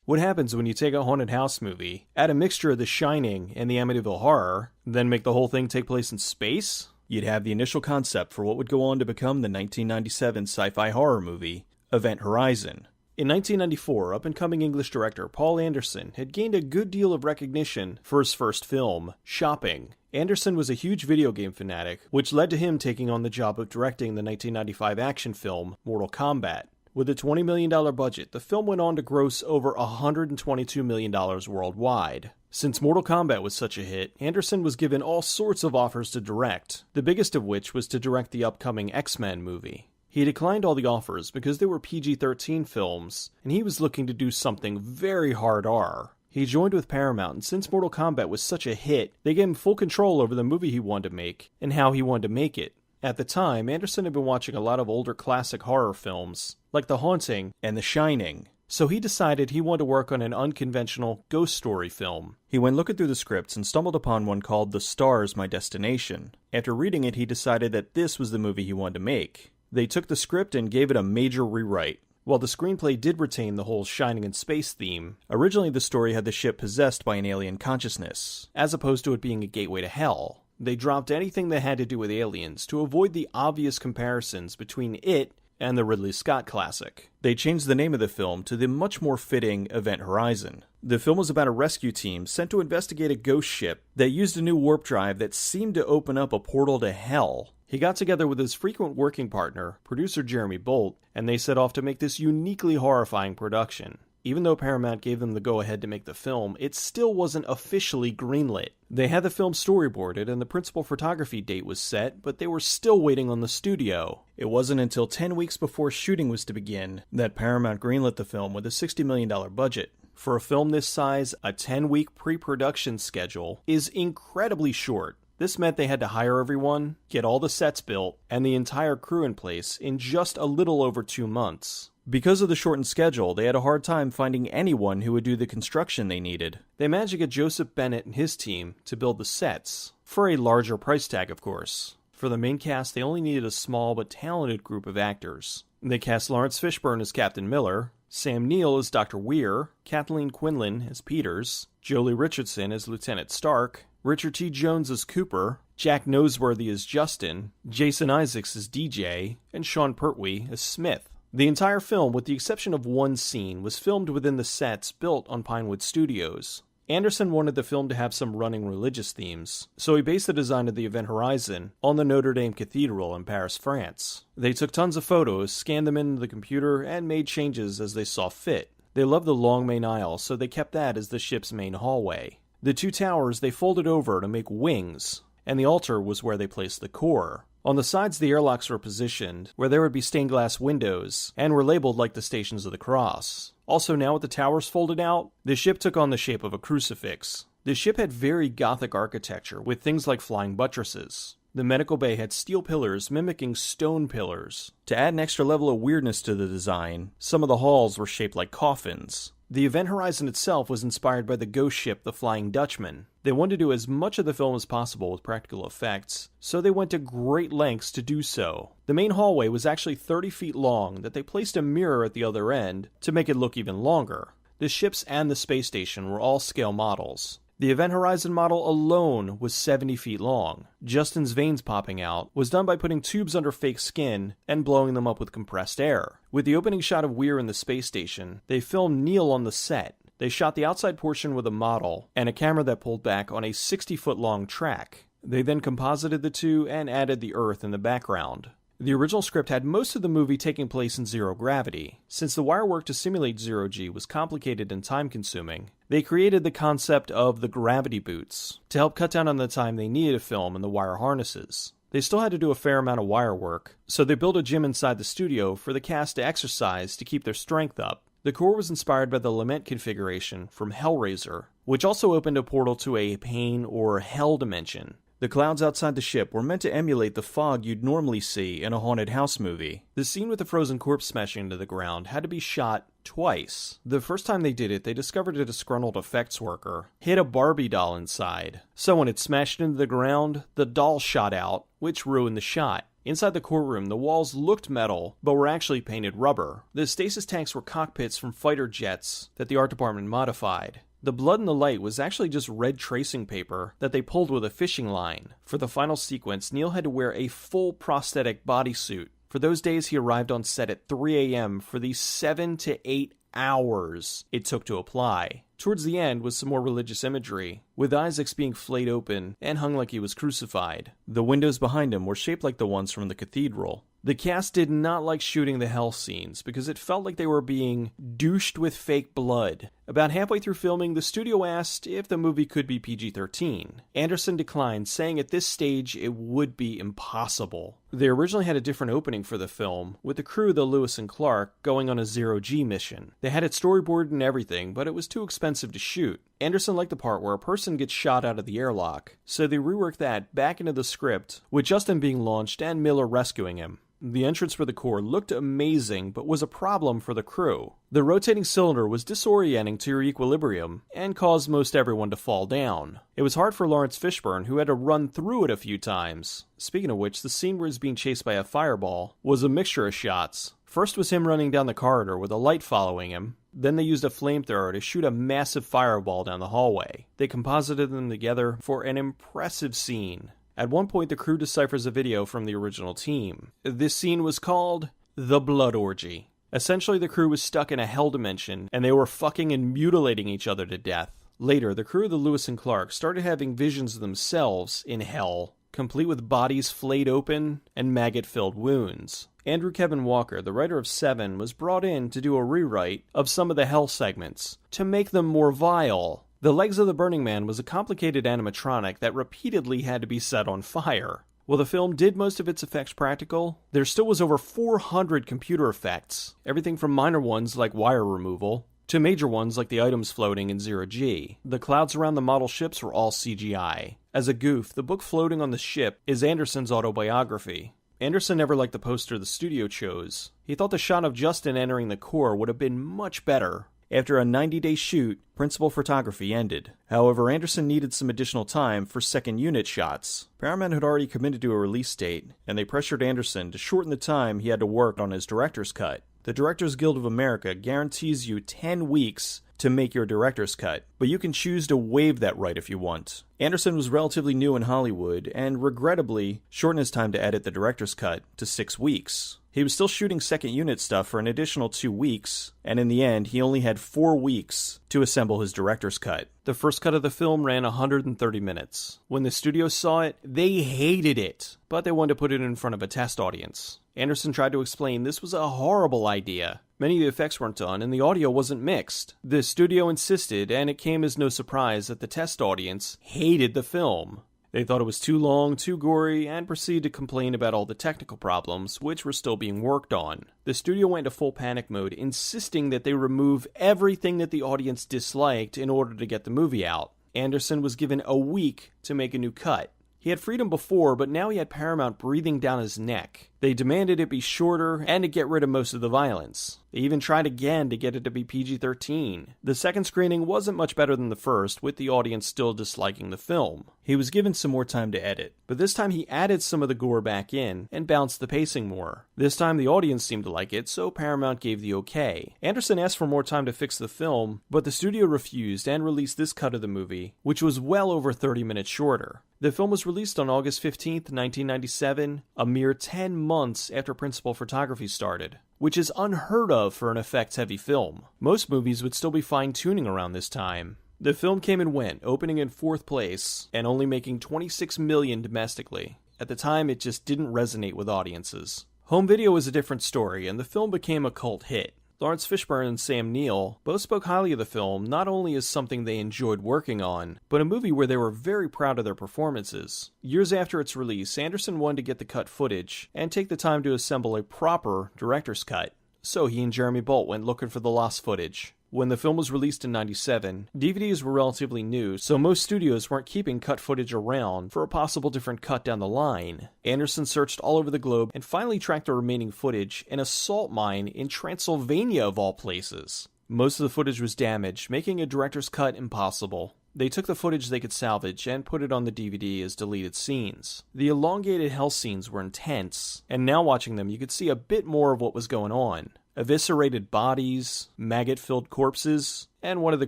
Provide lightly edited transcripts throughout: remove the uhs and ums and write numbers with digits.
What happens when you take a haunted house movie, add a mixture of The Shining and the Amityville Horror, then make the whole thing take place in space? You'd have the initial concept for what would go on to become the 1997 sci-fi horror movie, Event Horizon. In 1994, up-and-coming English director Paul Anderson had gained a good deal of recognition for his first film, Shopping. Anderson was a huge video game fanatic, which led to him taking on the job of directing the 1995 action film, Mortal Kombat. With a $20 million budget, the film went on to gross over $122 million worldwide. Since Mortal Kombat was such a hit, Anderson was given all sorts of offers to direct, the biggest of which was to direct the upcoming X-Men movie. He declined all the offers because they were PG-13 films, and he was looking to do something very hard R. He joined with Paramount, and since Mortal Kombat was such a hit, they gave him full control over the movie he wanted to make, and how he wanted to make it. At the time, Anderson had been watching a lot of older classic horror films, like The Haunting and The Shining, so he decided he wanted to work on an unconventional ghost story film. He went looking through the scripts and stumbled upon one called The Stars, My Destination. After reading it, he decided that this was the movie he wanted to make. They took the script and gave it a major rewrite. While the screenplay did retain the whole Shining in space theme, originally the story had the ship possessed by an alien consciousness, as opposed to it being a gateway to hell. They dropped anything that had to do with aliens to avoid the obvious comparisons between it and the Ridley Scott classic. They changed the name of the film to the much more fitting Event Horizon. The film was about a rescue team sent to investigate a ghost ship that used a new warp drive that seemed to open up a portal to hell. He got together with his frequent working partner, producer Jeremy Bolt, and they set off to make this uniquely horrifying production. Even though Paramount gave them the go-ahead to make the film, it still wasn't officially greenlit. They had the film storyboarded and the principal photography date was set, but they were still waiting on the studio. It wasn't until 10 weeks before shooting was to begin that Paramount greenlit the film with a $60 million budget. For a film this size, a 10-week pre-production schedule is incredibly short. This meant they had to hire everyone, get all the sets built, and the entire crew in place in just a little over 2 months. Because of the shortened schedule, they had a hard time finding anyone who would do the construction they needed. They managed to get Joseph Bennett and his team to build the sets, for a larger price tag of course. For the main cast, they only needed a small but talented group of actors. They cast Lawrence Fishburne as Captain Miller, Sam Neill as Dr. Weir, Kathleen Quinlan as Peters, Jolie Richardson as Lieutenant Stark, Richard T. Jones as Cooper, Jack Noseworthy as Justin, Jason Isaacs as DJ, and Sean Pertwee as Smith. The entire film, with the exception of one scene, was filmed within the sets built on Pinewood Studios. Anderson wanted the film to have some running religious themes, so he based the design of the Event Horizon on the Notre Dame Cathedral in Paris, France. They took tons of photos, scanned them into the computer, and made changes as they saw fit. They loved the long main aisle, so they kept that as the ship's main hallway. The two towers they folded over to make wings, and the altar was where they placed the core. On the sides, the airlocks were positioned where there would be stained glass windows, and were labeled like the Stations of the Cross. Also, now with the towers folded out, the ship took on the shape of a crucifix. The ship had very Gothic architecture, with things like flying buttresses. The medical bay had steel pillars mimicking stone pillars. To add an extra level of weirdness to the design, some of the halls were shaped like coffins. The Event Horizon itself was inspired by the ghost ship The Flying Dutchman. They wanted to do as much of the film as possible with practical effects, so they went to great lengths to do so. The main hallway was actually 30 feet long that they placed a mirror at the other end to make it look even longer. The ships and the space station were all scale models. The Event Horizon model alone was 70 feet long. Justin's veins popping out was done by putting tubes under fake skin and blowing them up with compressed air. With the opening shot of Weir in the space station, they filmed Neil on the set. They shot the outside portion with a model and a camera that pulled back on a 60-foot-long track. They then composited the two and added the Earth in the background. The original script had most of the movie taking place in zero gravity. Since the wire work to simulate zero-G was complicated and time-consuming, they created the concept of the gravity boots to help cut down on the time they needed to film in the wire harnesses. They still had to do a fair amount of wire work, so they built a gym inside the studio for the cast to exercise to keep their strength up. The core was inspired by the Lament configuration from Hellraiser, which also opened a portal to a pain or hell dimension. The clouds outside the ship were meant to emulate the fog you'd normally see in a haunted house movie. The scene with the frozen corpse smashing into the ground had to be shot twice. The first time they did it, they discovered a disgruntled effects worker hid a Barbie doll inside. So when it smashed into the ground, the doll shot out, which ruined the shot. Inside the courtroom, the walls looked metal, but were actually painted rubber. The stasis tanks were cockpits from fighter jets that the art department modified. The blood in the light was actually just red tracing paper that they pulled with a fishing line. For the final sequence, Neil had to wear a full prosthetic bodysuit. For those days, he arrived on set at 3 a.m. for the 7 to 8 hours it took to apply. Towards the end was some more religious imagery, with Isaacs being flayed open and hung like he was crucified. The windows behind him were shaped like the ones from the cathedral. The cast did not like shooting the hell scenes because it felt like they were being douched with fake blood. About halfway through filming, the studio asked if the movie could be PG-13. Anderson declined, saying at this stage it would be impossible. They originally had a different opening for the film, with the crew, the Lewis and Clark, going on a zero-G mission. They had it storyboarded and everything, but it was too expensive to shoot. Anderson liked the part where a person gets shot out of the airlock, so they reworked that back into the script, with Justin being launched and Miller rescuing him. The entrance for the core looked amazing, but was a problem for the crew. The rotating cylinder was disorienting to your equilibrium, and caused most everyone to fall down. It was hard for Lawrence Fishburne, who had to run through it a few times. Speaking of which, the scene where he's being chased by a fireball was a mixture of shots. First was him running down the corridor with a light following him. Then they used a flamethrower to shoot a massive fireball down the hallway. They composited them together for an impressive scene. At one point, the crew deciphers a video from the original team. This scene was called The Blood Orgy. Essentially, the crew was stuck in a hell dimension, and they were fucking and mutilating each other to death. Later, the crew of the Lewis and Clark started having visions of themselves in hell, complete with bodies flayed open and maggot-filled wounds. Andrew Kevin Walker, the writer of Seven, was brought in to do a rewrite of some of the hell segments, to make them more vile. The legs of the Burning Man was a complicated animatronic that repeatedly had to be set on fire. While the film did most of its effects practical, there still was over 400 computer effects, everything from minor ones like wire removal, to major ones like the items floating in zero-G. The clouds around the model ships were all CGI. As a goof, the book floating on the ship is Anderson's autobiography. Anderson never liked the poster the studio chose. He thought the shot of Justin entering the core would have been much better. After a 90-day shoot, principal photography ended. However, Anderson needed some additional time for second unit shots. Paramount had already committed to a release date, and they pressured Anderson to shorten the time he had to work on his director's cut. The Directors Guild of America guarantees you 10 weeks to make your director's cut, but you can choose to waive that right if you want. Anderson was relatively new in Hollywood, and regrettably shortened his time to edit the director's cut to 6 weeks. He was still shooting second unit stuff for an additional 2 weeks, and in the end, he only had 4 weeks to assemble his director's cut. The first cut of the film ran 130 minutes. When the studio saw it, they hated it, but they wanted to put it in front of a test audience. Anderson tried to explain this was a horrible idea. Many of the effects weren't done, and the audio wasn't mixed. The studio insisted, and it came as no surprise that the test audience hated the film. They thought it was too long, too gory, and proceeded to complain about all the technical problems, which were still being worked on. The studio went into full panic mode, insisting that they remove everything that the audience disliked in order to get the movie out. Anderson was given a week to make a new cut. He had freedom before, but now he had Paramount breathing down his neck. They demanded it be shorter and to get rid of most of the violence. They even tried again to get it to be PG-13. The second screening wasn't much better than the first, with the audience still disliking the film. He was given some more time to edit, but this time he added some of the gore back in and balanced the pacing more. This time the audience seemed to like it, so Paramount gave the okay. Anderson asked for more time to fix the film, but the studio refused and released this cut of the movie, which was well over 30 minutes shorter. The film was released on August 15th, 1997, a mere 10 months after principal photography started, which is unheard of for an effects-heavy film. Most movies would still be fine-tuning around this time. The film came and went, opening in 4th place and only making $26 million domestically. At the time, it just didn't resonate with audiences. Home video was a different story, and the film became a cult hit. Lawrence Fishburne and Sam Neill both spoke highly of the film, not only as something they enjoyed working on, but a movie where they were very proud of their performances. Years after its release, Anderson wanted to get the cut footage and take the time to assemble a proper director's cut. So he and Jeremy Bolt went looking for the lost footage. When the film was released in '97, DVDs were relatively new, so most studios weren't keeping cut footage around for a possible different cut down the line. Anderson searched all over the globe and finally tracked the remaining footage in a salt mine in Transylvania of all places. Most of the footage was damaged, making a director's cut impossible. They took the footage they could salvage and put it on the DVD as deleted scenes. The elongated hell scenes were intense, and now watching them you could see a bit more of what was going on. Eviscerated bodies, maggot-filled corpses, and one of the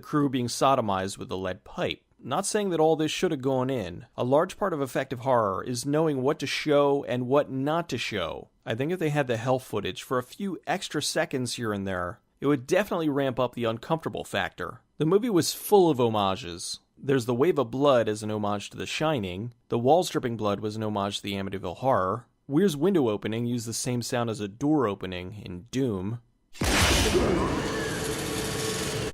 crew being sodomized with a lead pipe. Not saying that all this should have gone in. A large part of effective horror is knowing what to show and what not to show. I think if they had the hell footage for a few extra seconds here and there, it would definitely ramp up the uncomfortable factor. The movie was full of homages. There's the wave of blood as an homage to The Shining. The walls dripping blood was an homage to the Amityville Horror. Weir's window opening used the same sound as a door opening in Doom.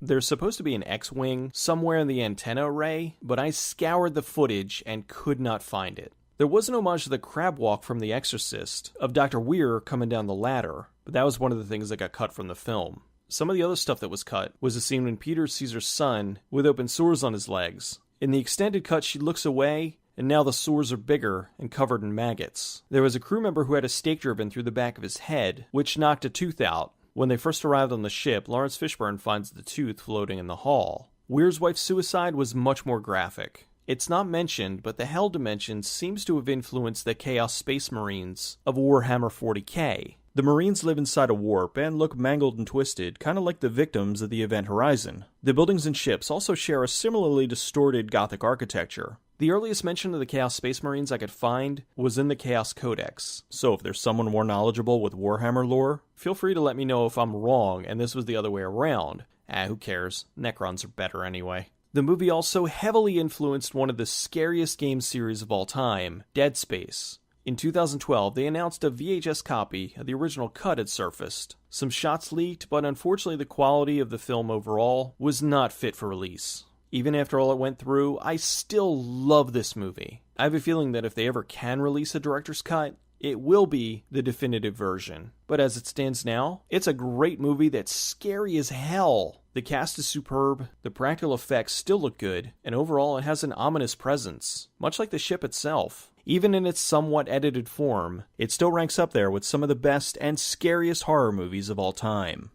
There's supposed to be an X-Wing somewhere in the antenna array, but I scoured the footage and could not find it. There was an homage to the crab walk from The Exorcist, of Dr. Weir coming down the ladder, but that was one of the things that got cut from the film. Some of the other stuff that was cut was a scene when Peter sees her son with open sores on his legs. In the extended cut, she looks away, and now the sores are bigger and covered in maggots. There was a crew member who had a stake driven through the back of his head, which knocked a tooth out. When they first arrived on the ship, Lawrence Fishburne finds the tooth floating in the hall. Weir's wife's suicide was much more graphic. It's not mentioned, but the Hell Dimension seems to have influenced the Chaos Space Marines of Warhammer 40k. The Marines live inside a warp and look mangled and twisted, kind of like the victims of the Event Horizon. The buildings and ships also share a similarly distorted Gothic architecture. The earliest mention of the Chaos Space Marines I could find was in the Chaos Codex, so if there's someone more knowledgeable with Warhammer lore, feel free to let me know if I'm wrong and this was the other way around. Who cares? Necrons are better anyway. The movie also heavily influenced one of the scariest game series of all time, Dead Space. In 2012, they announced a VHS copy of the original cut had surfaced. Some shots leaked, but unfortunately the quality of the film overall was not fit for release. Even after all it went through, I still love this movie. I have a feeling that if they ever can release a director's cut, it will be the definitive version. But as it stands now, it's a great movie that's scary as hell. The cast is superb, the practical effects still look good, and overall it has an ominous presence, much like the ship itself. Even in its somewhat edited form, it still ranks up there with some of the best and scariest horror movies of all time.